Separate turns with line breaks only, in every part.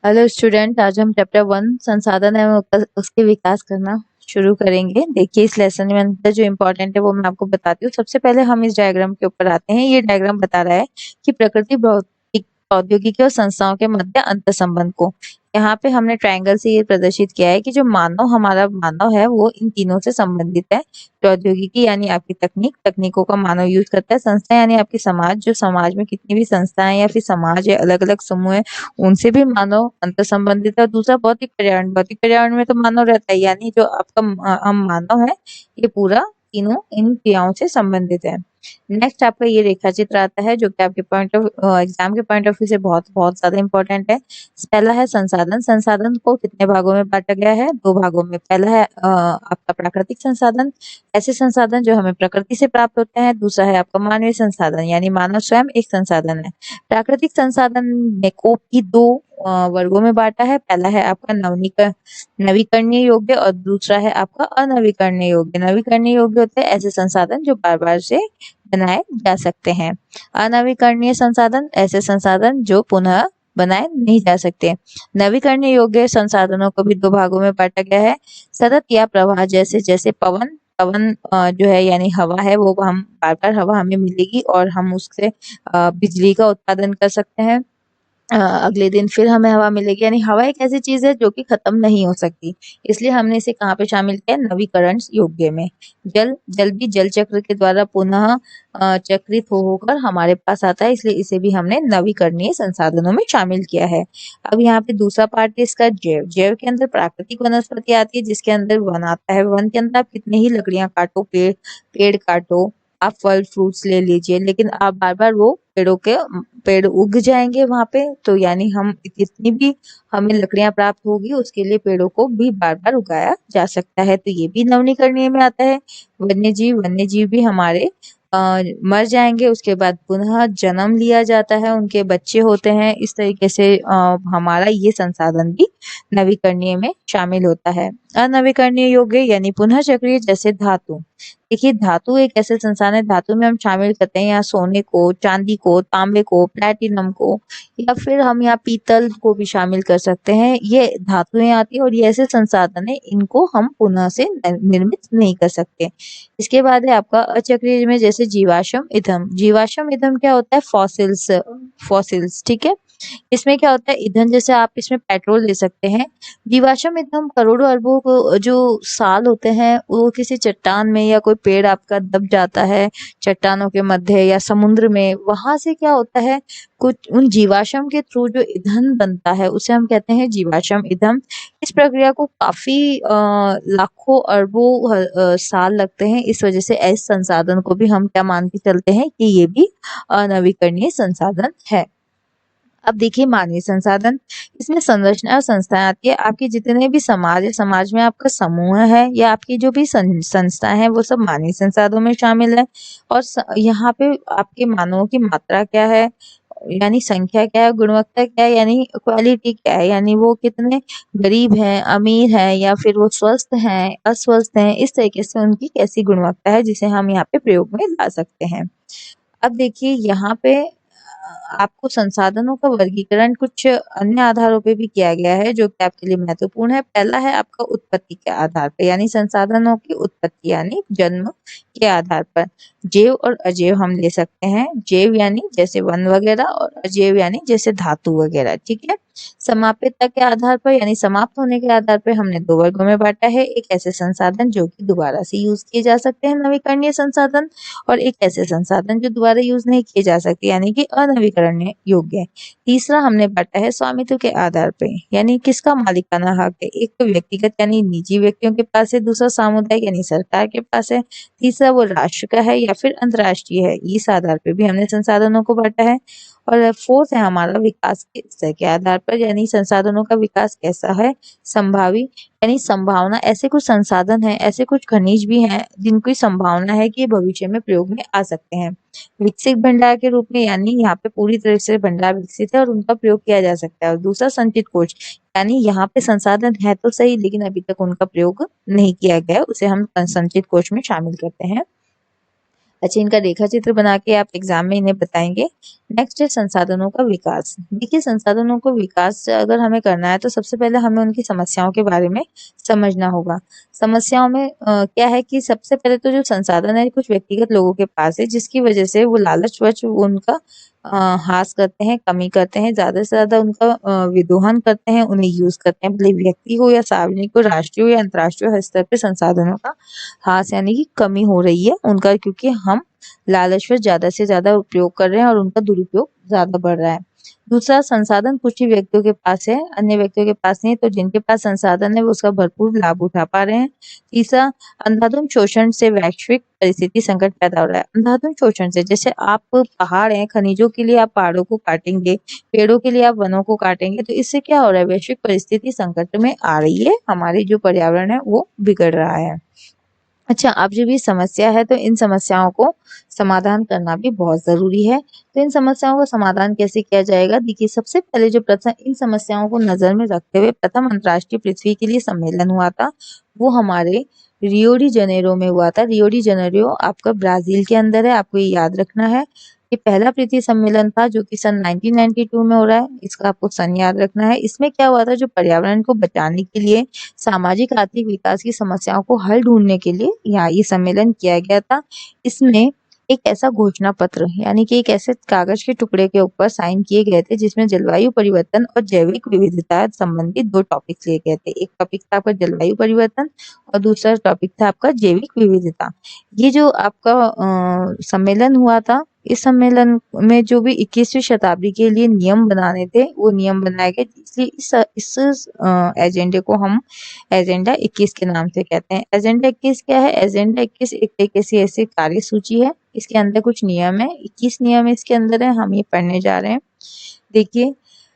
Hello student, आज हम chapter 1 संसाधन एवं उसके विकास करना शुरू करेंगे। देखिए, इस लेसन में अंदर जो इम्पोर्टेंट है वो मैं आपको बताती हूँ। सबसे पहले हम इस डायग्राम के ऊपर आते हैं। ये डायग्राम बता रहा है कि प्रकृति, भौतिक, प्रौद्योगिकी और संस्थाओं के मध्य अंतर संबंध को। यहाँ पे हमने ट्रायंगल से ये प्रदर्शित किया है कि जो हमारा मानव है वो इन तीनों से संबंधित है। प्रौद्योगिकी यानी आपकी तकनीक, तकनीकों का मानव यूज करता है। संस्था यानी आपकी समाज, जो समाज में कितनी भी संस्थाएं या फिर समाज है, अलग अलग समूह है, उनसे भी मानव अंतर संबंधित है। और दूसरा भौतिक पर्यावरण, भौतिक पर्यावरण में तो मानव रहता है, यानी जो आपका हम मानव है, ये पूरा तीनों इन क्रियाओं से संबंधित है। नेक्स्ट आपका ये रेखा चित्र आता है जो कि आपके पॉइंट ऑफ एग्जाम के पॉइंट ऑफ व्यू से बहुत बहुत ज्यादा इंपॉर्टेंट है। पहला है संसाधन। संसाधन को कितने भागों में बांटा गया है? दो भागों में। पहला है आपका प्राकृतिक संसाधन, ऐसे संसाधन जो हमें प्रकृति से प्राप्त होते हैं। दूसरा है आपका मानवीय संसाधन, यानी मानव स्वयं एक संसाधन है। प्राकृतिक संसाधन ने को भी दो वर्गों में बांटा है। पहला है आपका नवीकरणीय योग्य और दूसरा है आपका अनवीकरणीय योग्य। नवीकरणीय योग्य होते हैं ऐसे संसाधन जो बार बार से बनाए जा सकते हैं। अनवीकरणीय संसाधन ऐसे संसाधन जो पुनः बनाए नहीं जा सकते। नवीकरणीय योग्य संसाधनों को भी दो भागों में बांटा गया है। सतत या प्रवाह, जैसे जैसे पवन पवन जो है यानी हवा है, वो हम बार बार हवा हमें मिलेगी और हम उससे बिजली का उत्पादन कर सकते हैं। अगले दिन फिर हमें हवा मिलेगी, यानी हवा एक ऐसी चीज है जो कि खत्म नहीं हो सकती। इसलिए हमने इसे कहाँ पे शामिल किया? नवीकरण योग्य में। जल जल भी जल चक्र के द्वारा पुनः चक्रित होकर हमारे पास आता है, इसलिए इसे भी हमने नवीकरणीय संसाधनों में शामिल किया है। अब यहाँ पे दूसरा पार्ट है इसका जैव। जैव के अंदर प्राकृतिक वनस्पति आती है, जिसके अंदर वन आता है। वन के अंदर आप कितने ही लकड़ियां काटो, पेड़ पेड़ काटो, आप फल फ्रूट्स ले लीजिए, लेकिन आप बार बार वो पेड़ उग जाएंगे वहां पे, तो यानी हम जितनी भी हमें लकड़ियां प्राप्त होगी उसके लिए पेड़ों को भी बार बार उगाया जा सकता है, तो ये भी नवीकरणीय में आता है। वन्य जीव भी हमारे मर जाएंगे, उसके बाद पुनः जन्म लिया जाता है, उनके बच्चे होते हैं। इस तरीके से हमारा ये संसाधन भी नवीकरणीय में शामिल होता है। अनवीकरणीय योग्य यानी पुनः चक्रीय, जैसे धातु। देखिए, धातु एक ऐसे संसाधन है, धातु में हम शामिल करते हैं यहाँ सोने को, चांदी को, तांबे को, प्लैटिनम को, या फिर हम यहाँ पीतल को भी शामिल कर सकते हैं। ये धातुएं आती है और ये ऐसे संसाधन है, इनको हम पुनः से निर्मित नहीं कर सकते। इसके बाद है आपका अचक्रीय में, जैसे जीवाश्म ईंधन। जीवाश्म ईंधन क्या होता है? फॉसिल्स। फॉसिल्स, ठीक है। इसमें क्या होता है? ईंधन, जैसे आप इसमें पेट्रोल ले सकते हैं। जीवाश्म ईंधन करोड़ों अरबों को जो साल होते हैं, वो किसी चट्टान में या कोई पेड़ आपका दब जाता है चट्टानों के मध्य या समुद्र में, वहां से क्या होता है, कुछ उन जीवाश्म के थ्रू जो ईंधन बनता है उसे हम कहते हैं जीवाश्म ईंधन। इस प्रक्रिया को काफी लाखों अरबों साल लगते हैं। इस वजह से इस संसाधन को भी हम क्या मान के चलते हैं कि ये भी अनवीकरणीय संसाधन है। अब देखिए मानवीय संसाधन, इसमें संरचना और संस्थाएं आती है। आपके जितने भी समाज है, समाज में आपका समूह है या आपकी जो भी संस्था है, वो सब मानवीय संसाधनों में शामिल है। और यहाँ पे आपके मानवों की मात्रा क्या है, यानी संख्या क्या है, गुणवत्ता क्या है, यानी क्वालिटी क्या है, यानी वो कितने गरीब हैं, अमीर हैं, या फिर वो स्वस्थ हैं, अस्वस्थ हैं, इस तरीके से उनकी कैसी गुणवत्ता है, जिसे हम यहाँ पे प्रयोग में ला सकते हैं। अब देखिए यहाँ पे आपको संसाधनों का वर्गीकरण कुछ अन्य आधारों पे भी किया गया है, जो कि आपके लिए महत्वपूर्ण है। पहला है आपका उत्पत्ति के आधार पर, यानी संसाधनों की उत्पत्ति यानी जन्म के आधार पर। जैव और अजैव हम ले सकते हैं। जैव यानी जैसे वन वगैरह, और अजैव यानी जैसे धातु वगैरह, ठीक है। समाप्यता के आधार पर यानी समाप्त होने के आधार पर हमने दो वर्गों में बांटा है। एक ऐसे संसाधन जो कि दोबारा से यूज किए जा सकते हैं, नवीकरणीय संसाधन, और एक ऐसे संसाधन जो दोबारा यूज नहीं किए जा सकते, यानी कि अनवीकरणीय योग्य। तीसरा हमने बांटा है स्वामित्व के आधार पे, यानी किसका मालिकाना हक है। एक तो व्यक्तिगत यानी निजी व्यक्तियों के पास है, दूसरा सामुदायिक यानी सरकार के पास है, तीसरा वो राष्ट्र का है या फिर अंतरराष्ट्रीय है। इस आधार पे भी हमने संसाधनों को बांटा है। और फोर्थ है हमारा विकास के स्तर के आधार पर, यानी संसाधनों का विकास कैसा है, संभावी यानी संभावना। ऐसे कुछ संसाधन हैं, ऐसे कुछ खनिज भी हैं जिनकी संभावना है कि भविष्य में प्रयोग में आ सकते हैं। विकसित भंडार के रूप में, यानी यहाँ पे पूरी तरह से भंडार विकसित है और उनका प्रयोग किया जा सकता है। और दूसरा संचित कोष, यानी यहाँ पे संसाधन है तो सही, लेकिन अभी तक उनका प्रयोग नहीं किया गया, उसे हम संचित कोष में शामिल करते हैं। अच्छा, इनका रेखा चित्र बना के आप एग्जाम में इन्हें बताएंगे। नेक्स्ट है संसाधनों का विकास। देखिए, संसाधनों को विकास अगर हमें करना है तो सबसे पहले हमें उनकी समस्याओं के बारे में समझना होगा। समस्याओं में क्या है कि सबसे पहले तो जो संसाधन है कुछ व्यक्तिगत लोगों के पास है, जिसकी वजह से वो लालचवश उनका हास करते हैं, कमी करते हैं, ज्यादा से ज्यादा उनका विदोहन करते हैं, उन्हें यूज करते हैं, भले व्यक्ति हो या सार्वजनिक हो, राष्ट्रीय हो या अंतर्राष्ट्रीय स्तर पे संसाधनों का ह्रास यानी कि कमी हो रही है उनका, क्योंकि हम लालचवश ज्यादा से ज्यादा उपयोग कर रहे हैं और उनका दुरुपयोग ज्यादा बढ़ रहा है। दूसरा, संसाधन कुछ ही व्यक्तियों के पास है, अन्य व्यक्तियों के पास नहीं, तो जिनके पास संसाधन है वो उसका भरपूर लाभ उठा पा रहे हैं। तीसरा, अंधाधुंध शोषण से वैश्विक परिस्थिति संकट पैदा हो रहा है। अंधाधुंध शोषण से, जैसे आप पहाड़ हैं, खनिजों के लिए आप पहाड़ों को काटेंगे, पेड़ों के लिए आप वनों को काटेंगे, तो इससे क्या हो रहा है, वैश्विक परिस्थिति संकट में आ रही है, हमारी जो पर्यावरण है वो बिगड़ रहा है। अच्छा, अब जब ये समस्या है तो इन समस्याओं को समाधान करना भी बहुत ज़रूरी है। तो इन समस्याओं का समाधान कैसे किया जाएगा? देखिए, सबसे पहले जो प्रथम इन समस्याओं को नज़र में रखते हुए प्रथम अंतर्राष्ट्रीय पृथ्वी के लिए सम्मेलन हुआ था, वो हमारे रियो डी जनेरो में हुआ था। रियो डी जनेरो आपका ब्राज़ील के अंदर है, आपको ये याद रखना है। ये पहला पृथ्वी सम्मेलन था जो कि सन 1992 में हो रहा है, इसका आपको सन याद रखना है। इसमें क्या हुआ था, जो पर्यावरण को बचाने के लिए सामाजिक आर्थिक विकास की समस्याओं को हल ढूंढने के लिए यहाँ ये सम्मेलन किया गया था। इसमें एक ऐसा घोषणा पत्र यानी कि एक ऐसे कागज के टुकड़े के ऊपर साइन किए गए थे जिसमें जलवायु परिवर्तन और जैविक विविधता संबंधित दो टॉपिक्स लिए गए थे। एक टॉपिक था आपका जलवायु परिवर्तन और दूसरा टॉपिक था आपका जैविक विविधता। ये जो आपका सम्मेलन हुआ था, इस सम्मेलन में जो भी 21वीं शताब्दी के लिए नियम बनाने थे वो नियम बनाए गए, इसलिए इस एजेंडे को हम एजेंडा 21 के नाम से कहते हैं। एजेंडा 21 क्या है? एजेंडा 21 एक तरीके से ऐसी कार्यसूची है, इसके अंदर कुछ नियम है, 21 नियम इसके अंदर है, हम ये पढ़ने जा रहे हैं। देखिए,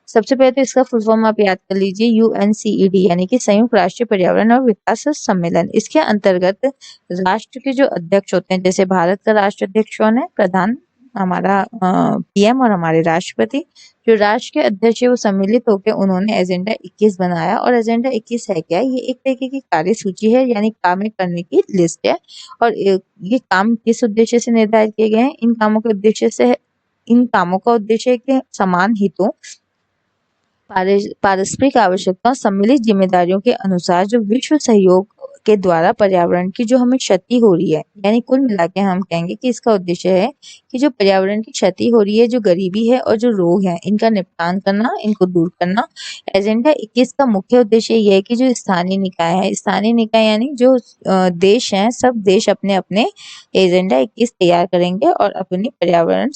सबसे पहले तो इसका फुल फॉर्म आप याद कर लीजिए, UNCED यानी कि संयुक्त राष्ट्र पर्यावरण और विकास सम्मेलन। इसके अंतर्गत राष्ट्र के जो अध्यक्ष होते हैं, जैसे भारत का राष्ट्र अध्यक्ष कौन है? प्रधान, हमारा PM और हमारे राष्ट्रपति। जो राष्ट्र के अध्यक्ष है वो सम्मिलित होकर उन्होंने एजेंडा 21 बनाया। और एजेंडा 21 है क्या? ये एक तरीके की कार्यसूची है, यानी काम करने की लिस्ट है। और ये काम किस उद्देश्य से निर्धारित किए गए हैं? इन कामों का उद्देश्य है कि समान हितों, पारस्परिक आवश्यकताओं, सम्मिलित जिम्मेदारियों के अनुसार जो विश्व सहयोग के द्वारा पर्यावरण की जो हमें क्षति हो रही है, यानी कुल मिला के हम कहेंगे कि इसका उद्देश्य है कि जो पर्यावरण की क्षति हो रही है, जो गरीबी है और जो रोग है, इनका निपटान करना, इनको दूर करना। एजेंडा 21 का मुख्य उद्देश्य ये है कि जो स्थानीय निकाय है, स्थानीय निकाय यानी जो देश हैं, सब देश अपने अपने एजेंडा 21 तैयार करेंगे और अपने पर्यावरण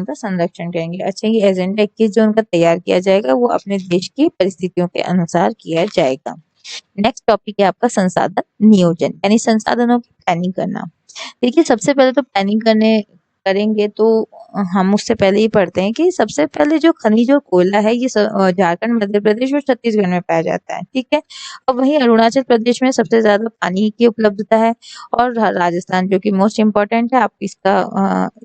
का संरक्षण करेंगे। अच्छा, ये एजेंडा 21 जो उनका तैयार किया जाएगा वो अपने देश की परिस्थितियों के अनुसार किया जाएगा। नेक्स्ट टॉपिक है आपका संसाधन नियोजन, यानी संसाधनों की प्लानिंग करना। देखिए, सबसे पहले तो प्लानिंग करेंगे तो हम उससे पहले ही पढ़ते हैं कि सबसे पहले जो खनिज और कोयला है ये झारखंड, मध्य प्रदेश और छत्तीसगढ़ में पाया जाता है, ठीक है। और वहीं अरुणाचल प्रदेश में सबसे ज्यादा पानी की उपलब्धता है। और राजस्थान जो कि मोस्ट इम्पोर्टेंट है, आप इसका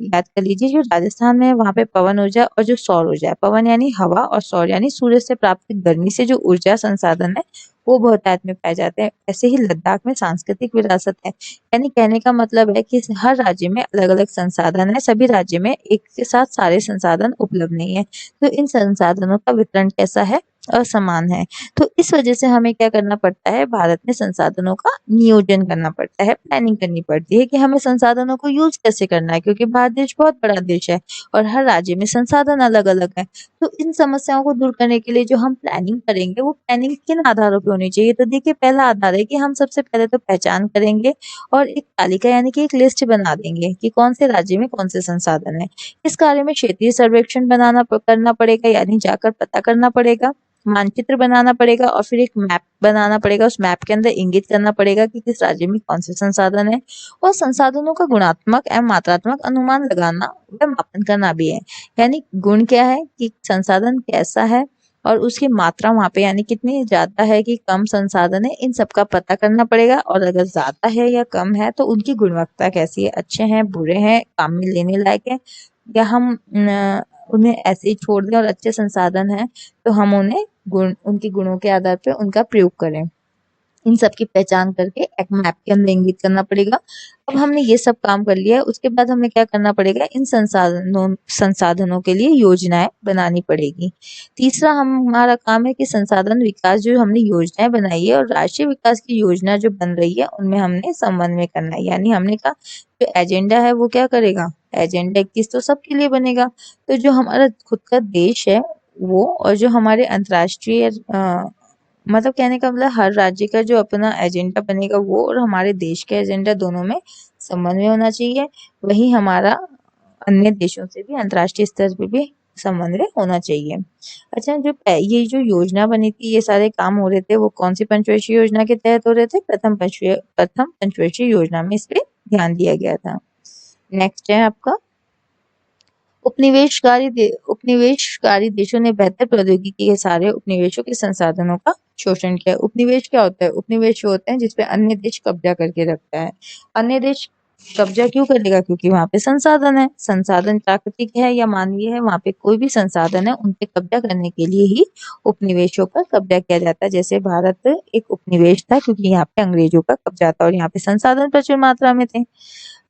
याद कर लीजिए, जो राजस्थान में वहाँ पे पवन ऊर्जा और जो सौर ऊर्जा है, पवन यानी हवा और सौर यानी सूर्य से प्राप्त गर्मी से जो ऊर्जा संसाधन है वो बहुतायत में पाए जाते हैं। ऐसे ही लद्दाख में सांस्कृतिक विरासत है, यानी कहने का मतलब है कि हर राज्य में अलग अलग संसाधन है, सभी राज्य में एक के साथ सारे संसाधन उपलब्ध नहीं है। तो इन संसाधनों का वितरण कैसा है? असमान है। तो इस वजह से हमें क्या करना पड़ता है, भारत में संसाधनों का नियोजन करना पड़ता है, प्लानिंग करनी पड़ती है कि हमें संसाधनों को यूज कैसे करना है, क्योंकि भारत देश बहुत बड़ा देश है और हर राज्य में संसाधन अलग अलग है। तो इन समस्याओं को दूर करने के लिए जो हम प्लानिंग करेंगे वो प्लानिंग किन आधारों पर होनी चाहिए? तो देखिए, पहला आधार है कि हम सबसे पहले तो पहचान करेंगे और एक तालिका यानी कि एक लिस्ट बना देंगे कि कौन से राज्य में कौन से संसाधन है। इस कार्य में क्षेत्रीय सर्वेक्षण करना पड़ेगा, यानी जाकर पता करना पड़ेगा, मानचित्र बनाना पड़ेगा और फिर एक मैप बनाना पड़ेगा। उस मैप के अंदर इंगित करना पड़ेगा कि किस राज्य में कौन से संसाधन है। और संसाधनों का गुणात्मक एवं मात्रात्मक अनुमान लगाना व मापन करना भी है, यानी गुण क्या है कि संसाधन कैसा है और उसकी मात्रा वहाँ पे यानी कितनी ज्यादा है कि कम संसाधन है, इन सबका पता करना पड़ेगा। और अगर ज्यादा है या कम है तो उनकी गुणवत्ता कैसी है, अच्छे हैं, बुरे हैं, काम में लेने लायक है, या हम उन्हें ऐसे ही छोड़ दें। और अच्छे संसाधन हैं तो हम उन्हें उनके गुणों के आधार पर उनका प्रयोग करें। इन सब की पहचान करके एक मैप के अंदर इंगित करना पड़ेगा। अब हमने ये सब काम कर लिया है, उसके बाद हमें क्या करना पड़ेगा, इन संसाधनों के लिए योजनाएं बनानी पड़ेगी। तीसरा हमारा काम है कि संसाधन विकास जो हमने योजनाएं बनाई है और राष्ट्रीय विकास की योजना जो बन रही है उनमें हमने समन्वय करना है। यानी हमने कहा जो एजेंडा है वो क्या करेगा, एजेंडा 21 तो सबके लिए बनेगा। तो जो हमारा खुद का देश है वो, और जो हमारे अंतर्राष्ट्रीय मतलब कहने का मतलब हर राज्य का जो अपना एजेंडा बनेगा वो, और हमारे देश के एजेंडा दोनों में समन्वय होना चाहिए। वही हमारा अन्य देशों से भी अंतर्राष्ट्रीय स्तर पर भी समन्वय होना चाहिए। अच्छा, जो ये जो योजना बनी थी, ये सारे काम हो रहे थे, वो कौन सी पंचवर्षीय योजना के तहत हो रहे थे, प्रथम पंचवर्षीय योजना में इस पे ध्यान दिया गया था। नेक्स्ट है आपका उपनिवेशकारी देशों ने बेहतर प्रौद्योगिकी के सारे उपनिवेशों के संसाधनों का शोषण किया। उपनिवेश क्या होता है, उपनिवेश होते हैं जिसपे अन्य देश कब्जा करके रखता है। अन्य देश कब्जा क्यों करेगा, क्योंकि वहां पे संसाधन है, संसाधन प्राकृतिक है या मानवीय है, वहां पे कोई भी संसाधन है उन पे कब्जा करने के लिए ही उपनिवेशों पर कब्जा किया जाता है। जैसे भारत एक उपनिवेश था क्योंकि यहाँ पे अंग्रेजों का कब्जा था और यहाँ पे संसाधन प्रचुर मात्रा में थे।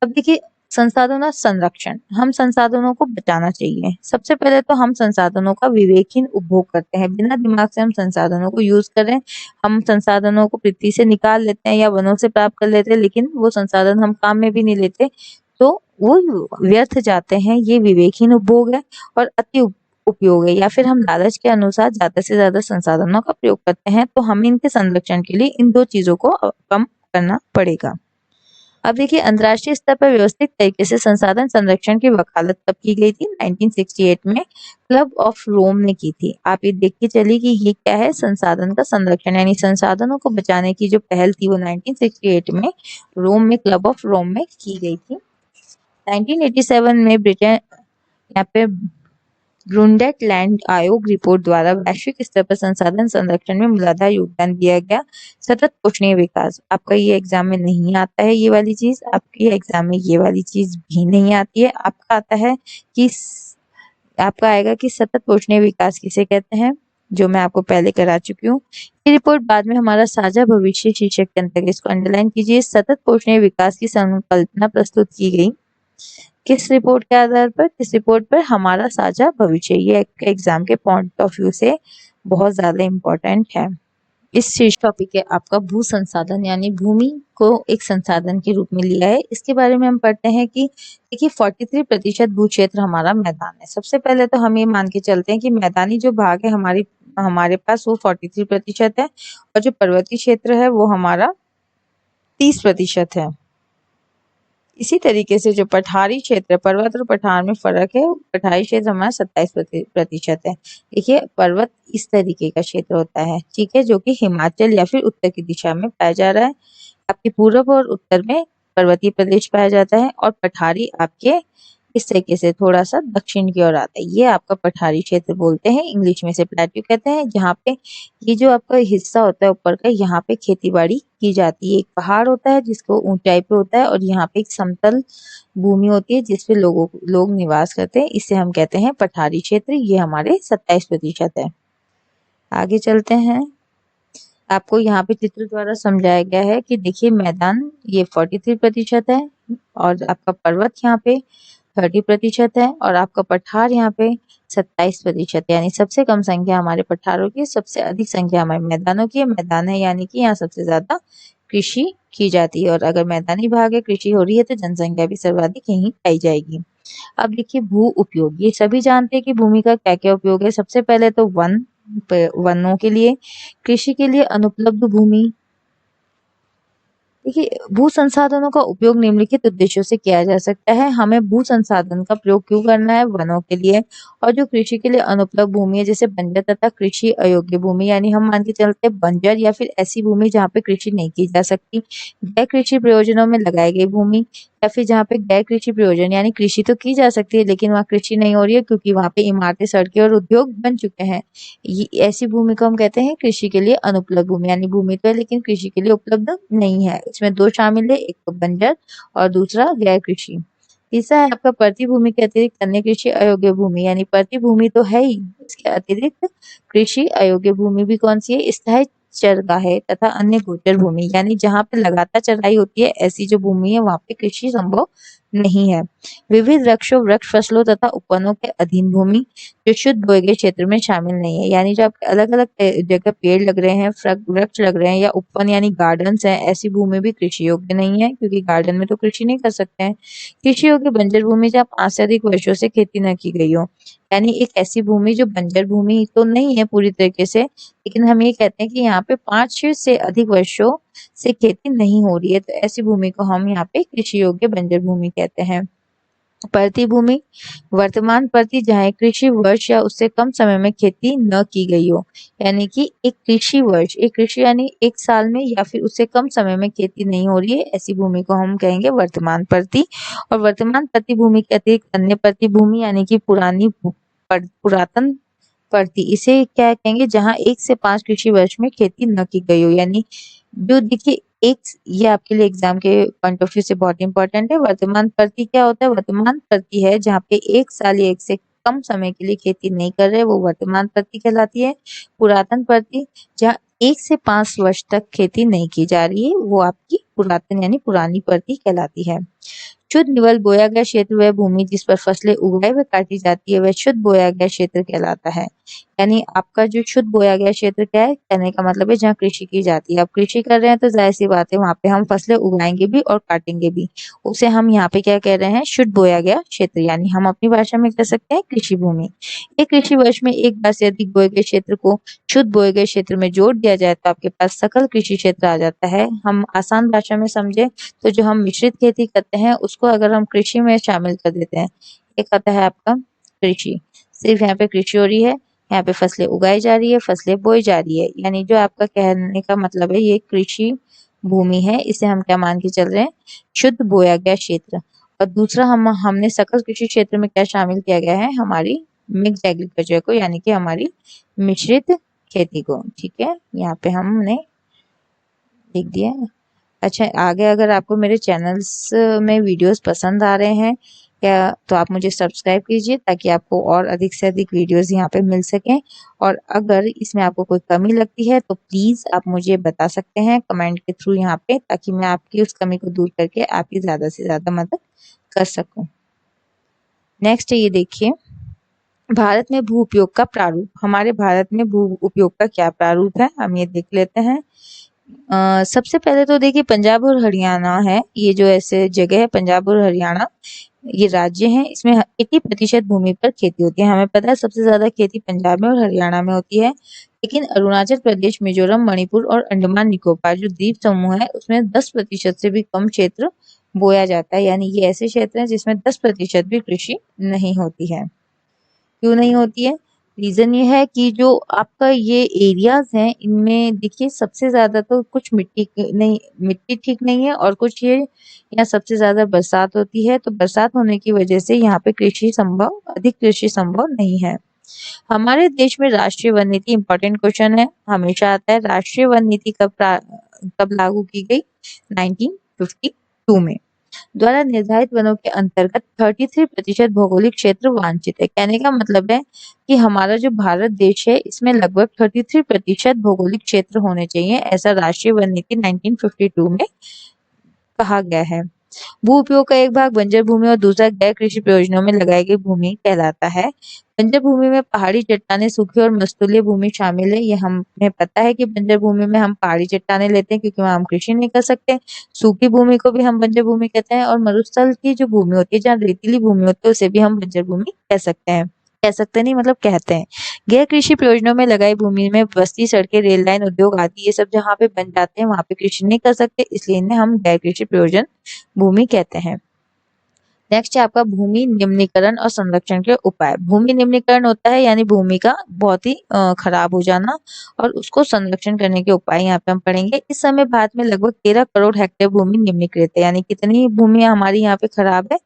अब देखिए संसाधनों संरक्षण, हम संसाधनों को बचाना चाहिए। सबसे पहले तो हम संसाधनों का विवेकहीन उपभोग करते हैं, बिना दिमाग से हम संसाधनों को यूज करें। हम संसाधनों को पृथ्वी से निकाल लेते हैं या वनों से प्राप्त कर लेते हैं, लेकिन वो संसाधन हम काम में भी नहीं लेते तो वो व्यर्थ जाते हैं। ये विवेकहीन उपभोग है और अति उपयोग है। या फिर हम लालच के अनुसार ज्यादा से ज्यादा संसाधनों का प्रयोग करते हैं। तो हमें इनके संरक्षण के लिए इन दो चीजों को कम करना पड़ेगा। अब देखिए अंतर्राष्ट्रीय स्तर पर व्यवस्थित तरीके से संसाधन संरक्षण की वकालत कब की गई थी, 1968 में क्लब ऑफ रोम ने की थी। आप ये देख के चलिए कि ये क्या है, संसाधन का संरक्षण, यानी संसाधनों को बचाने की जो पहल थी वो 1968 में रोम में क्लब ऑफ रोम में की गई थी। 1987 में ब्रिटेन यहाँ पे ब्रूंडेटलैंड आयोग रिपोर्ट द्वारा वैश्विक स्तर पर संसाधन संरक्षण में मूलाधार योगदान दिया गया। सतत पोषणीय विकास, आपका ये एग्जाम में नहीं आता है, ये वाली चीज आपके एग्जाम में ये वाली चीज भी नहीं आती है। आपका आता है कि आपका आएगा कि सतत पोषणीय विकास किसे कहते हैं, जो मैं आपको पहले करा चुकी हूँ। ये रिपोर्ट बाद में हमारा साझा भविष्य शीर्षक के अंतर्गत, इसको अंडरलाइन कीजिए, सतत पोषणीय विकास की संकल्पना प्रस्तुत की गई। किस रिपोर्ट के आधार पर, किस रिपोर्ट पर, हमारा साझा भविष्य। ये एग्जाम के पॉइंट ऑफ व्यू से बहुत ज्यादा इम्पोर्टेंट है। इस शीर्ष टॉपिक है आपका भू संसाधन, यानी भूमि को एक संसाधन के रूप में लिया है। इसके बारे में हम पढ़ते हैं कि देखिए 43% भू क्षेत्र हमारा मैदान है। सबसे पहले तो हम ये मान के चलते हैं कि मैदानी जो भाग है हमारे पास वो 43% है, और जो पर्वतीय क्षेत्र है वो हमारा 30% है। इसी तरीके से जो पठारी क्षेत्र, पर्वत और पठार में फर्क है, पठारी क्षेत्र हमारा 27% है। देखिए पर्वत इस तरीके का क्षेत्र होता है, ठीक है, जो कि हिमाचल या फिर उत्तर की दिशा में पाया जा रहा है। आपके पूर्व और उत्तर में पर्वतीय प्रदेश पाया जाता है, और पठारी आपके इस तरीके से थोड़ा सा दक्षिण की ओर आता है। ये आपका पठारी क्षेत्र बोलते हैं, इंग्लिश में से प्लेट्यू कहते हैं। जहाँ पे ये जो आपका हिस्सा होता है ऊपर का, यहाँ पे खेती बाड़ी की जाती है। एक पहाड़ होता है जिसको ऊंचाई पे होता है, और यहाँ पे एक समतल भूमि होती है जिसपे लोग निवास करते हैं। इसे हम कहते हैं पठारी क्षेत्र। ये हमारे 27% है। आगे चलते हैं, आपको यहाँ पे चित्र द्वारा समझाया गया है कि देखिए मैदान ये 43% है, और आपका पर्वत यहाँ पे 30% है, और आपका पठार यहाँ पे 27%, यानी सबसे कम संख्या हमारे पठारों की, सबसे अधिक संख्या हमारे मैदानों की है। मैदान है यानी कि यहाँ सबसे ज्यादा कृषि की जाती है, और अगर मैदानी भाग है, कृषि हो रही है, तो जनसंख्या भी सर्वाधिक यहीं पाई जाएगी। अब देखिए भू उपयोग, ये सभी जानते हैं कि भूमि का क्या क्या उपयोग है। सबसे पहले तो वनों के लिए, कृषि के लिए अनुपलब्ध भूमि। देखिए भू संसाधनों का उपयोग निम्नलिखित उद्देश्यों से किया जा सकता है। हमें भू संसाधन का प्रयोग क्यों करना है, वनों के लिए, और जो कृषि के लिए अनुपलब्ध भूमि है, जैसे बंजर तथा कृषि अयोग्य भूमि, यानी हम मान के चलते हैं बंजर या फिर ऐसी भूमि जहाँ पे कृषि नहीं की जा सकती। गैर कृषि प्रयोजनों में लगाई गई भूमि, या फिर जहाँ पे गैर कृषि प्रयोजन, यानी कृषि तो की जा सकती है लेकिन वहाँ कृषि नहीं हो रही है क्योंकि वहाँ पे इमारतें, सड़कें और उद्योग बन चुके हैं। ऐसी भूमि को हम कहते हैं कृषि के लिए अनुपलब्ध भूमि, यानी भूमि तो है लेकिन कृषि के लिए उपलब्ध नहीं है। इसमें दो शामिल है, एक तो बंजर और दूसरा गैर कृषि। तीसरा है आपका प्रति भूमि के अतिरिक्त अन्य कृषि अयोग्य भूमि, यानी प्रति भूमि तो है ही, इसके अतिरिक्त कृषि अयोग्य भूमि भी कौन सी है, स्थायी चरगाहें तथा अन्य गोचर भूमि, यानी जहाँ पे लगातार चराई होती है ऐसी जो भूमि है वहाँ पे कृषि संभव नहीं है। विविध वृक्षों, वृक्ष फसलों तथा उपवनों के अधीन भूमि जो शुद्ध बोए गए क्षेत्र में शामिल नहीं है, यानी जो आपके अलग अलग जगह पेड़ लग रहे हैं, वृक्ष लग रहे हैं या उपवन यानी गार्डन्स हैं, ऐसी भूमि भी कृषि योग्य नहीं है, क्योंकि गार्डन में तो कृषि नहीं कर सकते हैं। कृषि योग्य बंजर भूमि जहाँ 5 से अधिक वर्षों से खेती न की गई हो, यानी एक ऐसी भूमि जो बंजर भूमि तो नहीं है पूरी तरीके से, लेकिन हम ये कहते हैं कि यहाँ पे 5 से अधिक वर्षों से खेती नहीं हो रही है, तो ऐसी भूमि को हम यहाँ पे कृषि योग्य बंजर भूमि कहते हैं। परती भूमि, वर्तमान परती जहाँ एक कृषि वर्ष या उससे कम समय में खेती न की गई हो, यानी कि एक कृषि वर्ष, एक कृषि यानी एक साल में या फिर उससे कम समय में खेती नहीं हो रही है, ऐसी भूमि को हम कहेंगे वर्तमान परती। और वर्तमान परती भूमि के अतिरिक्त अन्य परती भूमि यानी कि पुरातन परती, इसे क्या कहेंगे, जहाँ 1 से 5 कृषि वर्ष में खेती न की गई हो, यानी जो देखिए एक, ये आपके लिए एग्जाम के पॉइंट ऑफ व्यू से बहुत इंपॉर्टेंट है। वर्तमान परती क्या होता है? वर्तमान परती है जहाँ पे 1 साल या 1 से कम समय के लिए खेती नहीं कर रहे, वो वर्तमान परती कहलाती है। पुरातन परती जहाँ 1 से 5 वर्ष तक खेती नहीं की जा रही है, वो आपकी पुरातन यानी पुरानी परती कहलाती है। शुद्ध निवल बोया गया क्षेत्र वह भूमि जिस पर फसलें उगाई व काटी जाती है, वह शुद्ध बोया गया क्षेत्र कहलाता है। यानी आपका जो शुद्ध बोया गया क्षेत्र क्या है, कहने का मतलब है जहाँ कृषि की जाती है। आप कृषि कर रहे हैं तो जाहिर सी बात है वहां पे हम फसलें उगाएंगे भी और काटेंगे भी, उसे हम यहाँ पे क्या कह रहे हैं, शुद्ध बोया गया क्षेत्र, यानी हम अपनी भाषा में कह सकते हैं कृषि भूमि। एक कृषि वर्ष में एक बार से अधिक बोए गए क्षेत्र को शुद्ध बोए गए क्षेत्र में जोड़ दिया जाए तो आपके पास सकल कृषि क्षेत्र आ जाता है। हम आसान भाषा में समझे तो जो हम मिश्रित खेती करते हैं उसको अगर हम कृषि में शामिल कर देते हैं, एक आता है आपका कृषि, सिर्फ यहाँ पे कृषि हो रही है, यहाँ पे फसलें उगाई जा रही है, फसलें बोई जा रही है, यानी जो आपका कहने का मतलब है ये कृषि भूमि है, इसे हम क्या मान के चल रहे हैं, शुद्ध बोया गया क्षेत्र। और दूसरा हमने सकल कृषि क्षेत्र में क्या शामिल किया गया है, हमारी मिक्स्ड एग्रीकल्चर को, यानी कि हमारी मिश्रित खेती को। ठीक है, यहाँ पे हमने लिख दिया है। अच्छा, आगे अगर आपको मेरे चैनल्स में वीडियोस पसंद आ रहे हैं या तो आप मुझे सब्सक्राइब कीजिए ताकि आपको और अधिक से अधिक वीडियोस यहाँ पे मिल सकें। और अगर इसमें आपको कोई कमी लगती है तो प्लीज़ आप मुझे बता सकते हैं कमेंट के थ्रू यहाँ पे, ताकि मैं आपकी उस कमी को दूर करके आपकी ज़्यादा से ज़्यादा मदद कर सकूँ। नेक्स्ट ये देखिए, भारत में भू उपयोग का प्रारूप। हमारे भारत में भू उपयोग का क्या प्रारूप है, हम ये देख लेते हैं। सबसे पहले तो देखिए पंजाब और हरियाणा है, ये जो ऐसे जगह है पंजाब और हरियाणा, ये राज्य हैं, इसमें 80% भूमि पर खेती होती है। हमें पता है सबसे ज्यादा खेती पंजाब में और हरियाणा में होती है, लेकिन अरुणाचल प्रदेश, मिजोरम, मणिपुर और अंडमान निकोबार जो द्वीप समूह है उसमें 10% से भी कम क्षेत्र बोया जाता है, यानी ये ऐसे क्षेत्र हैं जिसमें 10% भी कृषि नहीं होती है। क्यों नहीं होती है? रीजन ये है कि जो आपका ये एरियाज हैं इनमें देखिए सबसे ज्यादा तो कुछ मिट्टी ठीक नहीं है, और कुछ ये यहाँ सबसे ज्यादा बरसात होती है, तो बरसात होने की वजह से यहाँ पे अधिक कृषि संभव नहीं है। हमारे देश में राष्ट्रीय वन नीति, इंपॉर्टेंट क्वेश्चन है, हमेशा आता है, राष्ट्रीय वन नीति कब लागू की गई? 1952 में। द्वारा निर्धारित वनों के अंतर्गत 33% भौगोलिक क्षेत्र वांछित है। कहने का मतलब है कि हमारा जो भारत देश है इसमें लगभग 33% भौगोलिक क्षेत्र होने चाहिए, ऐसा राष्ट्रीय वन नीति 1952 में कहा गया है। भू उपयोग का एक भाग बंजर भूमि और दूसरा गैर कृषि प्रयोजनों में लगाई गई भूमि कहलाता है। बंजर भूमि में पहाड़ी चट्टानें, सूखी और मस्तूलीय भूमि शामिल है। ये हमें पता है कि बंजर भूमि में हम पहाड़ी चट्टानें लेते हैं क्योंकि वहाँ हम कृषि नहीं कर सकते। सूखी भूमि को भी हम बंजर भूमि कहते हैं, और मरुस्थल की जो भूमि होती है जहाँ रेतीली भूमि होती है उसे भी हम बंजर भूमि कह सकते हैं। कह सकते नहीं मतलब कहते हैं। गैर कृषि प्रयोजनों में लगाई भूमि में बस्ती, सड़कें, रेल लाइन, उद्योग आदि ये सब जहाँ पे बन जाते हैं वहां पे कृषि नहीं कर सकते, इसलिए इन्हें हम गैर कृषि प्रयोजन भूमि कहते हैं। नेक्स्ट है आपका भूमि निम्नीकरण और संरक्षण के उपाय। भूमि निम्नीकरण होता है यानी भूमि का बहुत ही खराब हो जाना, और उसको संरक्षण करने के उपाय यहाँ पे हम पढ़ेंगे। इस समय भारत में लगभग 13 करोड़ हेक्टेयर भूमि निम्नीकृत है, यानी कितनी भूमि हमारी यहाँ पे खराब है?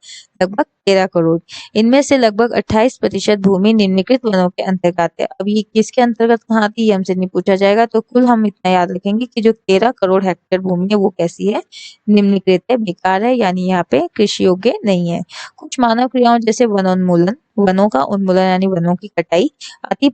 लगभग 13 करोड़। इनमें से लगभग 28% भूमि निम्नीकृत वनों के अंतर्गत है। अब ये किसके अंतर्गत कहाँ आती है ये हमसे नहीं पूछा जाएगा, तो कुल हम इतना याद रखेंगे कि जो 13 करोड़ हेक्टेयर भूमि है वो कैसी है? निम्नीकृत है, बेकार है, यानी यहाँ पे कृषि योग्य नहीं है। कुछ मानव क्रियाओं जैसे वनों का उन्मूलन यानी वनों की कटाई, अति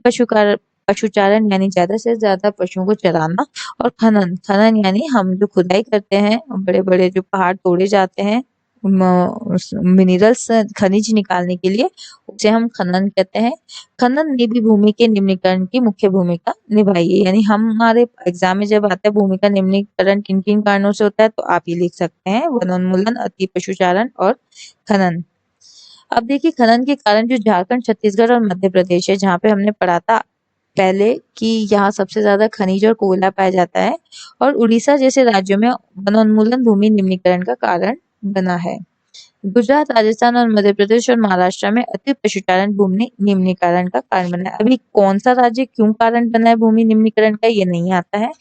पशुचारण यानी ज्यादा से ज्यादा पशुओं को चराना, और खनन, खनन यानी हम जो खुदाई करते हैं, बड़े बड़े जो पहाड़ तोड़े जाते हैं मिनरल्स खनिज निकालने के लिए, उसे हम खनन कहते हैं। खनन ने भी भूमि के निम्नीकरण की मुख्य भूमिका निभाई है। यानी हमारे एग्जाम में जब आता है भूमि का निम्नीकरण किन किन कारणों से होता है, तो आप ये लिख सकते हैं वनोन्मूलन, अति पशुचारण और खनन। अब देखिए खनन के कारण जो झारखंड, छत्तीसगढ़ और मध्य प्रदेश है, जहाँ पे हमने पढ़ा था पहले कि यहाँ सबसे ज्यादा खनिज और कोयला पाया जाता है, और उड़ीसा जैसे राज्यों में वनोन्मूलन भूमि निम्नीकरण का कारण बना है। गुजरात, राजस्थान और मध्य प्रदेश और महाराष्ट्र में अति पशुचारण भूमि निम्नीकरण का कारण बना है। अभी कौन सा राज्य क्यों कारण बना है भूमि निम्नीकरण का, ये नहीं आता है।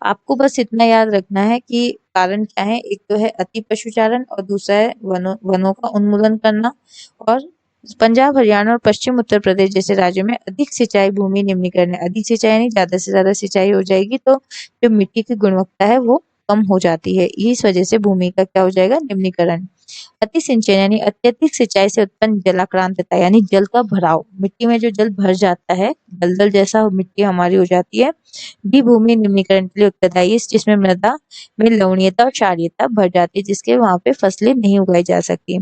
आपको बस इतना याद रखना है कि कारण क्या है। एक तो है अति पशुचारण और दूसरा है वनों का उन्मूलन करना। और पंजाब, हरियाणा और पश्चिम उत्तर प्रदेश जैसे राज्यों में अधिक सिंचाई भूमि निम्नीकरण है। अधिक सिंचाई यानी ज्यादा से ज्यादा सिंचाई हो जाएगी तो जो मिट्टी की गुणवत्ता है वो कम हो जाती है। इस वजह से भूमि का क्या हो जाएगा, निम्नीकरण। अति सिंचन यानी अत्यधिक सिंचाई से उत्पन्न जलाक्रांतता यानी जल का भराव, मिट्टी में जो जल भर जाता है, दलदल जैसा मिट्टी हमारी हो जाती है, भी भूमि निम्नीकरण के लिए उत्तरदायी है, जिसमें मृदा में लवणीयता और क्षारीयता बढ़ जाती है, जिसके वहां पे फसलें नहीं उगाई जा सकती।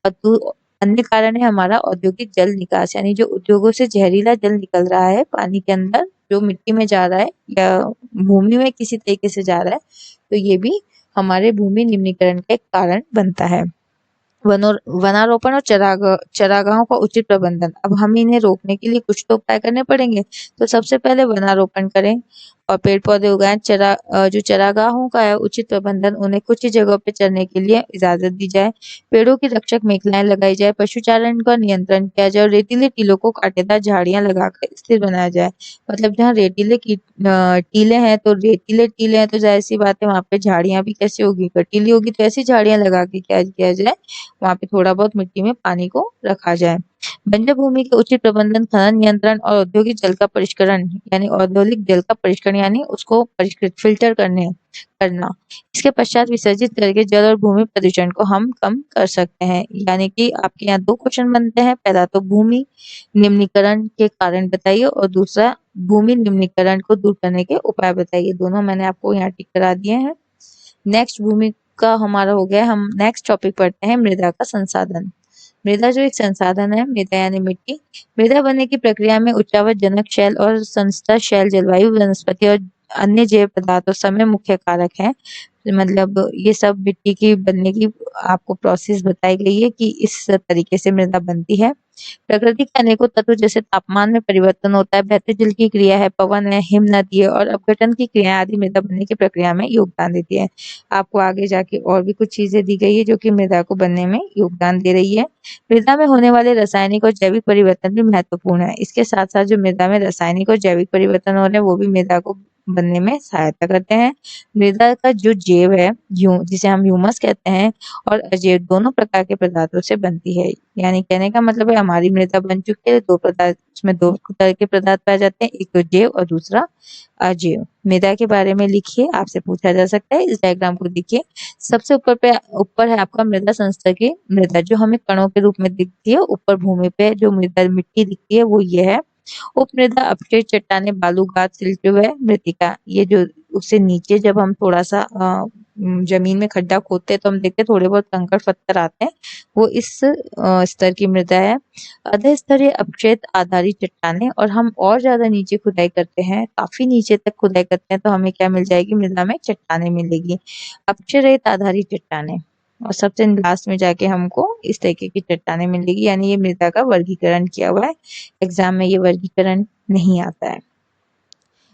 और अन्य कारण है हमारा औद्योगिक जल निकास, यानी जो उद्योगों से जहरीला जल निकल रहा है पानी के अंदर, जो मिट्टी में जा रहा है या भूमि में किसी तरीके से जा रहा है, तो ये भी हमारे भूमि निम्नीकरण का एक कारण बनता है। वनारोपण और चरागाहों का उचित प्रबंधन। अब हम इन्हें रोकने के लिए कुछ तो उपाय करने पड़ेंगे। तो सबसे पहले वनारोपण करें और पेड़ पौधे उगाएं। जो चरागाहों का है उचित प्रबंधन, उन्हें कुछ ही जगहों पे चरने के लिए इजाजत दी जाए। पेड़ों की रक्षक मेखलाएं लगाई जाए। पशुचारण का नियंत्रण किया जाए और रेतीले टीलों को कांटेदार झाड़ियां लगाकर स्थिर बनाया जाए। मतलब जहाँ टीले हैं तो रेतीले टीले हैं तो जाहिर सी बात है वहां पे झाड़ियां भी कैसी होगी, कटीली होगी, तो ऐसी झाड़ियां लगा के क्या किया जाए, वहां पे थोड़ा बहुत मिट्टी में पानी को रखा जाए। बंजर भूमि के उचित प्रबंधन, खनन नियंत्रण और औद्योगिक जल का परिष्करण यानी औद्योगिक जल का परिष्करण यानी उसको परिष्कृत फिल्टर करना। इसके पश्चात विसर्जित करके जल और भूमि प्रदूषण को हम कम कर सकते हैं। यानी कि आपके यहाँ दो क्वेश्चन बनते हैं, पहला तो भूमि निम्नीकरण के कारण बताइए और दूसरा भूमि निम्नीकरण को दूर करने के उपाय बताइए। दोनों मैंने आपको यहाँ टिक करा दिए हैं। नेक्स्ट भूमि का हमारा हो गया। हम नेक्स्ट टॉपिक पढ़ते हैं मृदा का संसाधन। मृदा जो एक संसाधन है, मृदा यानी मिट्टी। मृदा बनने की प्रक्रिया में उच्चावच जनक शैल और संस्था शैल, जलवायु, वनस्पति और अन्य जैव पदार्थों समय मुख्य कारक हैं। मतलब ये सब मिट्टी की बनने की आपको प्रोसेस बताई गई है कि इस तरीके से मृदा बनती है। प्रकृति के अनेकों तत्व जैसे तापमान में परिवर्तन होता है, बहते जल की क्रिया है, पवन है, हिम नदी है और अपघटन की क्रिया आदि मृदा बनने की प्रक्रिया में योगदान देती है। आपको आगे जाके और भी कुछ चीजें दी गई है जो कि मृदा को बनने में योगदान दे रही है। मृदा में होने वाले रासायनिक और जैविक परिवर्तन भी महत्वपूर्ण है। इसके साथ साथ जो मृदा में रासायनिक और जैविक परिवर्तन हो रहे हैं वो भी मृदा को बनने में सहायता करते हैं। मृदा का जो जैव है, जिसे हम ह्यूमस कहते हैं, और अजैव दोनों प्रकार के पदार्थों से बनती है। यानी कहने का मतलब है हमारी मृदा बन चुकी है, दो पदार्थ, उसमें दो तरह के पदार्थ पाए जाते हैं, एक तो जैव और दूसरा अजैव। मृदा के बारे में लिखिए, आपसे पूछा जा सकता है। इस डायग्राम को देखिए, सबसे ऊपर है आपका मृदा संस्तर की मृदा, जो हमें कणों के रूप में दिखती है। ऊपर भूमि पे जो मृदा मिट्टी दिखती है वो ये है। उपमृदा अपक्षय चट्टाने, बालूगाद, सिल्ट व मृतिका। ये जो उससे नीचे जब हम थोड़ा सा जमीन में खड्डा खोदते हैं तो हम देखते हैं थोड़े बहुत कंकड़ पत्थर आते हैं, वो इस स्तर की मृदा है। अधः स्तरीय अपक्षय आधारित चट्टाने, और हम और ज्यादा नीचे खुदाई करते हैं, काफी नीचे तक खुदाई करते हैं तो हमें क्या मिल जाएगी, मृदा में चट्टाने मिलेगी, अपक्षय रहित आधारित चट्टाने। और सबसे लास्ट में जाके हमको इस तरीके की चट्टाने मिलेगी। यानी ये मृदा का वर्गीकरण किया हुआ है। एग्जाम में ये वर्गीकरण नहीं आता है।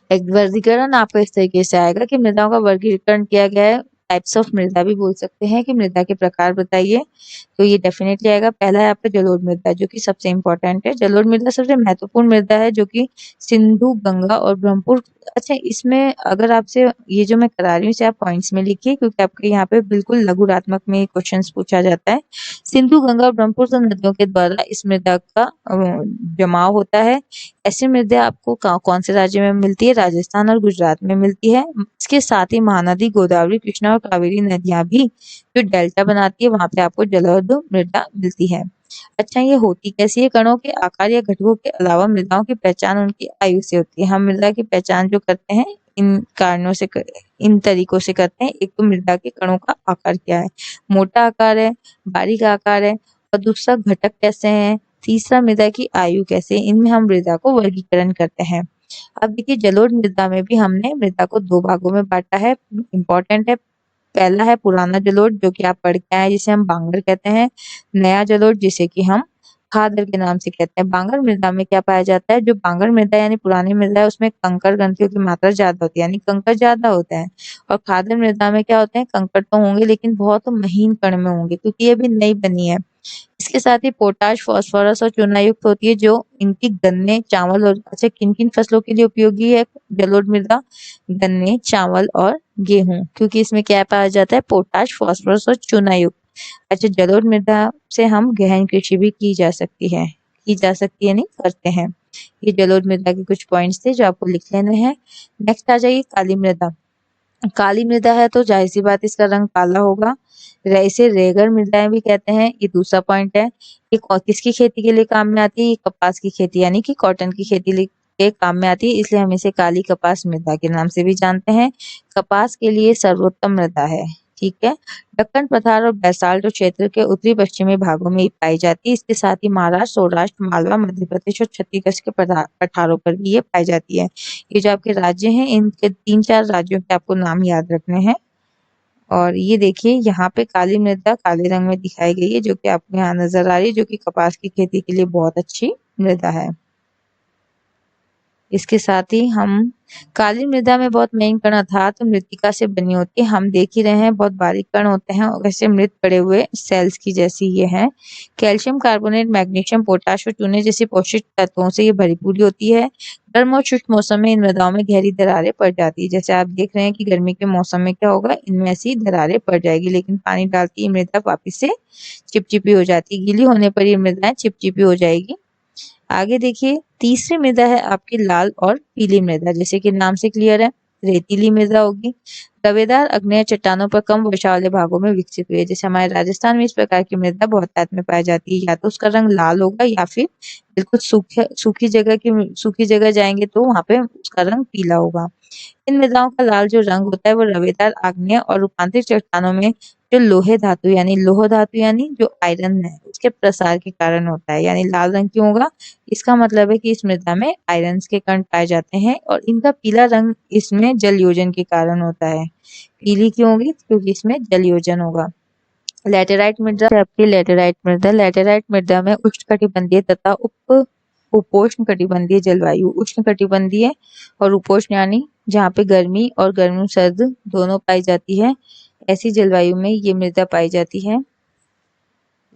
एक वर्गीकरण आपका इस तरीके से आएगा कि मृदाओं का वर्गीकरण किया गया है। टाइप्स ऑफ मृदा भी बोल सकते हैं कि मृदा के प्रकार बताइए, तो ये डेफिनेटली आएगा। पहला है आपका जलोढ़ मृदा, जो कि सबसे इंपॉर्टेंट है। जलोढ़ मृदा सबसे महत्वपूर्ण मृदा है, जो कि सिंधु, गंगा और ब्रह्मपुत्र। अच्छा, इसमें अगर आपसे ये जो मैं करा रही हूँ इसे आप पॉइंट्स में लिखिए, क्योंकि आपके यहाँ पे बिल्कुल लघुरात्मक में क्वेश्चन पूछा जाता है। सिंधु, गंगा और ब्रह्मपुत्र नदियों के द्वारा इस मृदा का जमाव होता है। ऐसी मृदा आपको कौन से राज्य में मिलती है? राजस्थान और गुजरात में मिलती है। इसके साथ ही महानदी, गोदावरी, कृष्णा और कावेरी नदियां भी जो डेल्टा बनाती है, वहां पे आपको जलोढ़ मृदा मिलती है। अच्छा, ये होती कैसी है? कणों के आकार या घटकों के अलावा मृदाओं की पहचान उनकी आयु से होती है। हम मृदा की पहचान जो करते हैं इन कारणों से इन तरीकों से करते हैं। एक तो मृदा के कणों का आकार क्या है, मोटा आकार है, बारीक आकार है, और दूसरा घटक कैसे हैं, तीसरा मृदा की आयु कैसे, इनमें हम मृदा को वर्गीकरण करते हैं। अब देखिए, जलोढ़ मृदा में भी हमने मृदा को दो भागों में बांटा है, इम्पोर्टेंट है। पहला है पुराना जलोढ़, जो कि आप पढ़ के आए, जिसे हम बांगर कहते हैं। नया जलोढ़, जिसे कि हम खादर के नाम से कहते हैं। बांगर मृदा में क्या पाया जाता है? जो बांगर मृदा यानी पुरानी मृदा है, उसमें कंकड़ ग्रंथियों की मात्रा ज्यादा होती है, यानी कंकड़ ज्यादा होते हैं। और खादर मृदा में क्या होते हैं? कंकड़ तो होंगे लेकिन बहुत महीन कण में होंगे, क्योंकि ये भी नई बनी है। इसके साथ ही पोटाश, फास्फोरस और चूना युक्त होती है, जो इनकी गन्ने, चावल और अच्छा, किन किन फसलों के लिए उपयोगी है जलोढ़ मृदा? गन्ने, चावल और गेहूं, क्योंकि इसमें क्या पाया जाता है? पोटाश, फास्फोरस और चूना युक्त। अच्छा, जलोढ़ मृदा से हम गहन कृषि भी की जा सकती है, नहीं करते हैं। ये जलोढ़ मृदा के कुछ पॉइंट्स थे जो आपको लिख लेने हैं। नेक्स्ट आ जाइए काली मृदा। काली मृदा है तो जाहिर सी बात इसका रंग काला होगा। इसे रेगड़ मृदाएं भी कहते हैं, ये दूसरा पॉइंट है। ये किसकी खेती के लिए काम में आती है? ये कपास की खेती यानी कि कॉटन की खेती के काम में आती है, इसलिए हम इसे काली कपास मृदा के नाम से भी जानते हैं। कपास के लिए सर्वोत्तम मृदा है, ठीक है। दक्कन पठार और बैसाल्ट क्षेत्र के उत्तरी पश्चिमी भागों में पाई जाती है। इसके साथ ही महाराष्ट्र, सौराष्ट्र, मालवा, मध्य प्रदेश और छत्तीसगढ़ के पठारों पर भी ये पाई जाती है। ये जो आपके राज्य हैं, इनके 3-4 राज्यों के आपको नाम याद रखने हैं। और ये देखिए, यहाँ पे काली मृदा काले रंग में दिखाई गई है, जो कि आपको यहाँ नजर आ रही है, जो कि कपास की खेती के लिए बहुत अच्छी मृदा है। इसके साथ ही हम काली मृदा में बहुत महीन कण अर्थात मृत्तिका से बनी होती है। हम देख ही रहे हैं, बहुत बारीक कण होते हैं, वैसे मृत पड़े हुए सेल्स की जैसी ये है। कैल्शियम कार्बोनेट, मैग्नीशियम, पोटाश और चूने जैसे पोषक तत्वों से ये भरी पूरी होती है। गर्म और शुष्क मौसम में इन मृदाओं में गहरी दरारें पड़ जाती है। जैसे आप देख रहे हैं कि गर्मी के मौसम में क्या होगा, इनमें ऐसी दरारें पड़ जाएगी, लेकिन पानी डालती ही मृदा वापिस से चिपचिपी हो जाती है। गीली होने पर ये मृदाएं चिपचिपी हो जाएगी। आगे देखिए, तीसरी मृदा है आपकी लाल और पीली मृदा, जैसे कि नाम से क्लियर है, रेतीली मृदा होगी। रवेदार आग्नेय चट्टानों पर कम वर्षा वाले भागों में विकसित हुई है। जैसे हमारे राजस्थान में इस प्रकार की मृदा बहुतायत में पाई जाती है। या तो उसका रंग लाल होगा, या फिर बिल्कुल सूखी जगह जाएंगे तो वहां पे उसका रंग पीला होगा। इन मृदाओं का लाल जो रंग होता है, वो रवेदार आग्नेय और रूपांतरित चट्टानों में जो लौह धातु यानी जो आयरन है, उसके प्रसार के कारण होता है। यानी लाल रंग क्यों होगा? इसका मतलब है कि इस मृदा में आयरन के कण पाए जाते हैं, और इनका पीला रंग इसमें जल योजन के कारण होता है। पीली क्यों होगी? क्योंकि इसमें जल योजन होगा। लैटेराइट मृदा से आपकी लैटेराइट मृदा में उष्णकटिबंधीय तथा उपोष्ण कटिबंधीय जलवायु, उष्ण कटिबंधीय और उपोष्ण यानी जहाँ पे गर्मी और गर्म सर्द दोनों पाई जाती है, ऐसी जलवायु में ये मृदा पाई जाती है।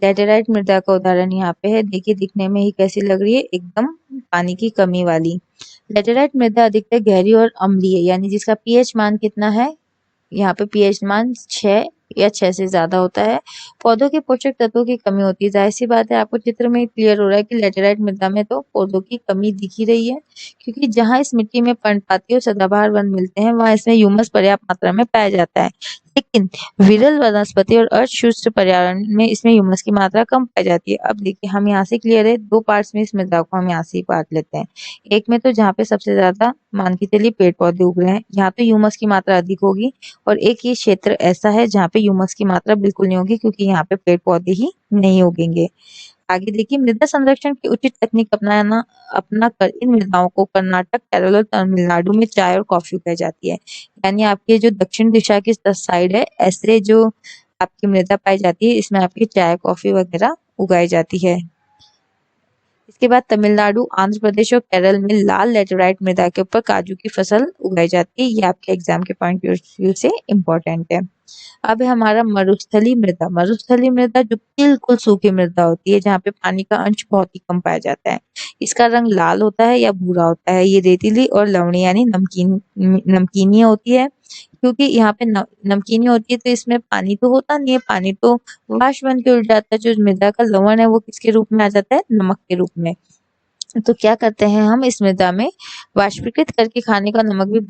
लैटेराइट मृदा का उदाहरण यहाँ पे है, देखिए दिखने में ही कैसी लग रही है, एकदम पानी की कमी वाली। लैटेराइट मृदा अधिकतर गहरी और अम्लीय, यानी जिसका पीएच मान कितना है, यहाँ पे पीएच मान 6 या 6 से ज्यादा होता है। पौधों के पोषक तत्वों की कमी होती है। जाहिर सी बात है, आपको चित्र में क्लियर हो रहा है कि लैटेराइट मृदा में तो पौधों की कमी दिख ही रही है, क्योंकि जहाँ इस मिट्टी में पर्णपाती और सदाबहार वन मिलते हैं, वहाँ इसमें ह्यूमस पर्याप्त मात्रा में पाया जाता है। लेकिन विरल वनस्पति और अर्धशुष्क पर्यावरण में इसमें ह्यूमस की मात्रा कम पाई जाती है। अब देखिए, हम यहाँ से क्लियर है, 2 पार्ट्स में इस मृदा को हम यहाँ से बांट लेते हैं। एक में तो जहाँ पे सबसे ज्यादा मान के चलिए पेड़ पौधे उग रहे हैं, यहाँ तो ह्यूमस की मात्रा अधिक होगी। और एक ये क्षेत्र ऐसा है जहाँ पे ह्यूमस की मात्रा बिल्कुल नहीं होगी, क्योंकि यहाँ पे पेड़ पौधे ही नहीं उगेंगे। आगे देखिए, मृदा संरक्षण की उचित तकनीक अपना कर इन मृदाओं को कर्नाटक, केरल और तमिलनाडु में चाय और कॉफी उगाई जाती है। यानी आपके जो दक्षिण दिशा की साइड है, ऐसे जो आपकी मृदा पाई जाती है, इसमें आपकी चाय, कॉफी वगैरह उगाई जाती है। इसके बाद तमिलनाडु, आंध्र प्रदेश और केरल में लाल लैटेराइट मृदा के ऊपर काजू की फसल उगाई जाती है। ये आपके एग्जाम के पॉइंट ऑफ व्यू से इम्पोर्टेंट है। अब है हमारा मरुस्थली मृदा। मरुस्थली मृदा जो बिल्कुल सूखी मृदा होती है, जहाँ पे पानी का अंश बहुत ही कम पाया जाता है। इसका रंग लाल होता है या भूरा होता है। ये रेतीली और लवणीय यानी नमकीनी होती है। क्योंकि यहाँ पे नमकीनी होती है, तो इसमें पानी तो होता नहीं है, पानी तो वाष्प बन के उड़ जाता है। जो मृदा का लवण है, वो किसके रूप में आ जाता है? नमक के रूप में। तो क्या करते हैं हम इस मृदा में वाष्पीकृत करके खाने का नमक भी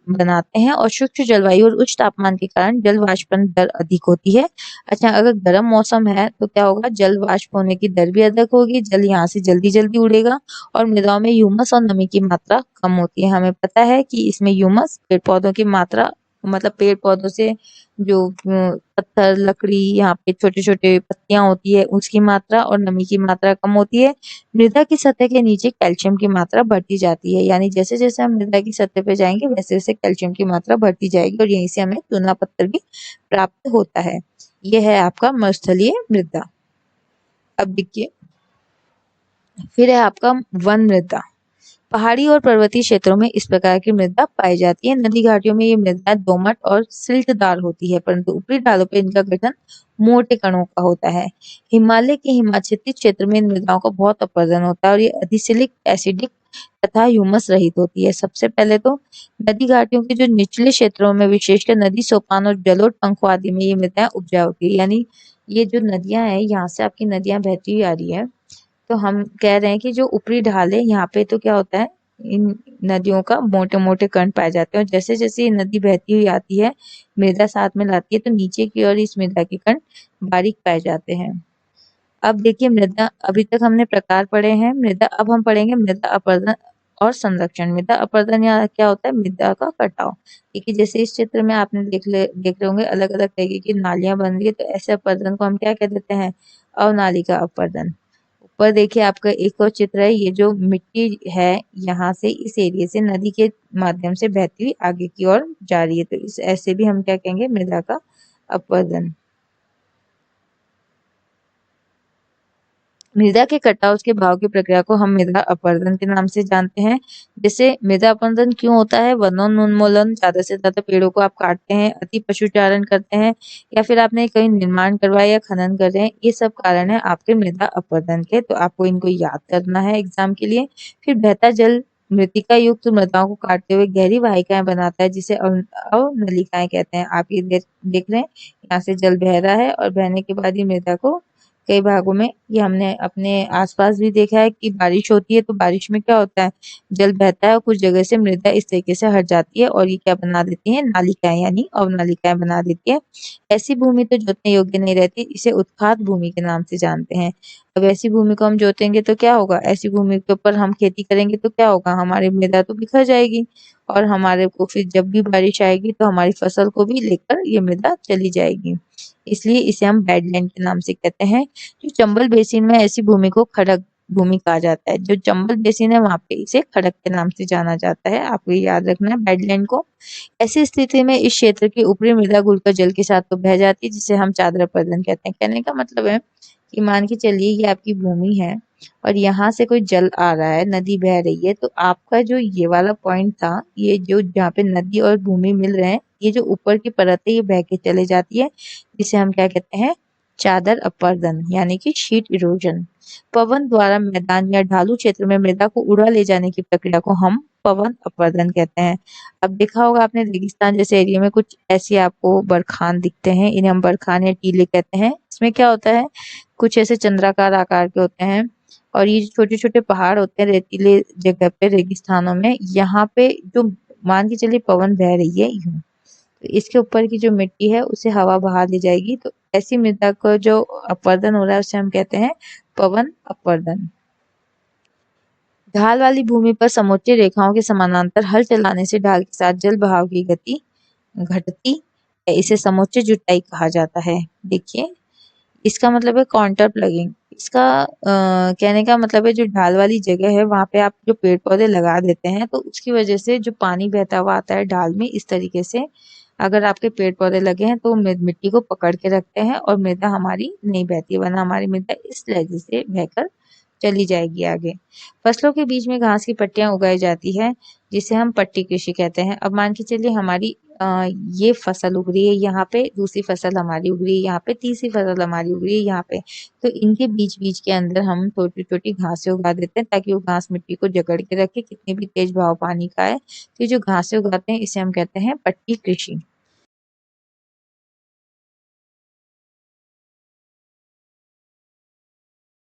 बनाते हैं और शुष्क जलवायु और उच्च तापमान के कारण जल वाष्पन दर अधिक होती है। अच्छा, अगर गर्म मौसम है तो क्या होगा, जल वाष्प होने की दर भी अधिक होगी, जल यहाँ से जल्दी जल्दी उड़ेगा और मृदाओं में ह्यूमस और नमी की मात्रा कम होती है। हमें पता है कि इसमें ह्यूमस पेड़ पौधों की मात्रा, मतलब पेड़ पौधों से जो पत्थर लकड़ी यहाँ पे छोटे छोटे पत्तियां होती है उसकी मात्रा और नमी की मात्रा कम होती है। मृदा की सतह के नीचे कैल्शियम की मात्रा बढ़ती जाती है, यानी जैसे जैसे हम मृदा की सतह पे जाएंगे वैसे वैसे कैल्शियम की मात्रा बढ़ती जाएगी और यहीं से हमें चूना पत्थर भी प्राप्त होता है। यह है आपका मरुस्थलीय मृदा। अब देखिए, फिर है आपका वन मृदा। पहाड़ी और पर्वतीय क्षेत्रों में इस प्रकार की मृदा पाई जाती है। नदी घाटियों में ये मृदा दोमट और सिल्टदार होती है, परंतु ऊपरी ढालों पर इनका गठन मोटे कणों का होता है। हिमालय के हिमाच्छादित क्षेत्र में इन मृदाओं का बहुत अपरदन होता है और ये अधिशिलिक, एसिडिक तथा ह्यूमस रहित होती है। सबसे पहले तो नदी घाटियों के जो निचले क्षेत्रों में, विशेषकर नदी सोपान और जलोढ़ पंखों आदि में ये मृदाएं उपजाऊ होती है। यानी ये जो नदियां हैं, यहाँ से आपकी नदियां बहती हुई आ रही है, तो हम कह रहे हैं कि जो ऊपरी ढाल है यहाँ पे तो क्या होता है, इन नदियों का मोटे मोटे कण पाए जाते हैं और जैसे जैसे ये नदी बहती हुई आती है, मृदा साथ में लाती है, तो नीचे की ओर इस मृदा के कण बारीक पाए जाते हैं। अब देखिए, मृदा, अभी तक हमने प्रकार पढ़े हैं मृदा, अब हम पढ़ेंगे मृदा अपरदन और संरक्षण। मृदा अपरदन या क्या होता है, मृदा का कटाव। देखिए, जैसे इस चित्र में आपने देख रहे होंगे अलग अलग तरीके की नालियां बन रही है, तो ऐसे अपरदन को हम क्या कह देते हैं, अवनालिका अपरदन। ऊपर देखिए आपका एक और चित्र है, ये जो मिट्टी है यहाँ से, इस एरिया से नदी के माध्यम से बहती हुई आगे की ओर जा रही है, तो इस ऐसे भी हम क्या कहेंगे, मृदा का अपरदन। मृदा के कटाव के भाव की प्रक्रिया को हम मृदा अपरदन के नाम से जानते हैं। जैसे मृदा अपरदन क्यों होता है, वनोन्मूलन, ज्यादा से ज्यादा पेड़ों को आप काटते हैं, अति पशुचारण करते हैं, या फिर आपने कहीं निर्माण करवाया या खनन कर रहे हैं, ये सब कारण है आपके मृदा अपरदन के। तो आपको इनको याद करना है एग्जाम के लिए। फिर बहता जल मृतिका युक्त मृदाओं को काटते हुए गहरी वाहिकाएं बनाता है, जिसे अवनलिकाएं कहते हैं। आप ये देख रहे हैं, यहाँ से जल बह रहा है और बहने के बाद ये मृदा को कई भागों में, ये हमने अपने आसपास भी देखा है कि बारिश होती है तो बारिश में क्या होता है, जल बहता है और कुछ जगह से मृदा इस तरीके से हट जाती है और ये क्या बना देती है, नालिकाएं यानी अवनालिकाएं बना देती है। ऐसी भूमि तो जोतने योग्य नहीं रहती, इसे उत्खात भूमि के नाम से जानते हैं। अब ऐसी भूमि को हम जोतेंगे तो क्या होगा, ऐसी भूमि के ऊपर हम खेती करेंगे तो क्या होगा, हमारी मृदा तो बिखर जाएगी और हमारे को फिर जब भी बारिश आएगी तो हमारी फसल को भी लेकर ये मृदा चली जाएगी। इसलिए इसे हम बेडलैंड के नाम से कहते हैं। जो चंबल बेसिन में ऐसी भूमि को खड़क भूमि कहा जाता है। जो चंबल बेसिन है वहां पे इसे खड़क के नाम से जाना जाता है। आपको ये याद रखना है बेडलैंड को। ऐसी स्थिति में इस क्षेत्र की ऊपरी मृदा घुलकर जल के साथ तो बह जाती है, जिसे हम चादर अपरदन कहते हैं। कहने का मतलब है कि मान के चलिए ये आपकी भूमि है और यहाँ से कोई जल आ रहा है, नदी बह रही है, तो आपका जो ये वाला पॉइंट था, ये जो जहाँ पे नदी और भूमि मिल रहे हैं, ये जो ऊपर की परत है ये बह के चले जाती है, जिसे हम क्या कहते हैं, चादर अपरदन यानी कि शीट इरोजन। पवन द्वारा मैदान या ढालू क्षेत्र में मृदा को उड़ा ले जाने की प्रक्रिया को हम पवन अपरदन कहते हैं। अब देखा होगा आपने, रेगिस्तान जैसे एरिया में कुछ ऐसे आपको बरखान दिखते हैं, इन्हें हम बरखान या टीले कहते हैं। इसमें क्या होता है, कुछ ऐसे चंद्राकार आकार के होते हैं और ये छोटे छोटे पहाड़ होते हैं रेतीले जगह पे, रेगिस्तानों में। यहाँ पे जो मान के चलिए पवन बह रही है यूं, तो इसके ऊपर की जो मिट्टी है उसे हवा बहा ले जाएगी, तो ऐसी मृदा को जो अपरदन हो रहा है उसे हम कहते हैं पवन अपरदन। ढाल वाली भूमि पर समोच्च रेखाओं के समानांतर हल चलाने से ढाल के साथ जल बहाव की गति घटती है, इसे समोच्च जुताई कहा जाता है। देखिए, इसका मतलब है काउंटर प्लगिंग। इसका कहने का मतलब है, जो ढाल वाली जगह है वहां पे आप जो पेड़ पौधे लगा देते हैं, तो उसकी वजह से जो पानी बहता हुआ आता है ढाल में, इस तरीके से अगर आपके पेड़ पौधे लगे हैं तो मिट्टी को पकड़ के रखते हैं और मृदा हमारी नहीं बहती, वरना हमारी मृदा इस लहजे से बहकर चली जाएगी आगे। फसलों के बीच में घास की पट्टियां उगाई जाती है, जिसे हम पट्टी कृषि कहते हैं। अब मान के चलिए हमारी ये फसल उग रही है यहाँ पे, दूसरी फसल हमारी उग रही है यहाँ पे, तीसरी फसल हमारी उग रही है यहाँ पे, तो इनके बीच बीच के अंदर हम छोटी छोटी घासें उगा देते हैं, ताकि वो घास मिट्टी को जकड़ के रखे, कितनी भी तेज बहाव पानी का है। तो ये जो घासें उगाते हैं इसे हम कहते हैं पट्टी कृषि।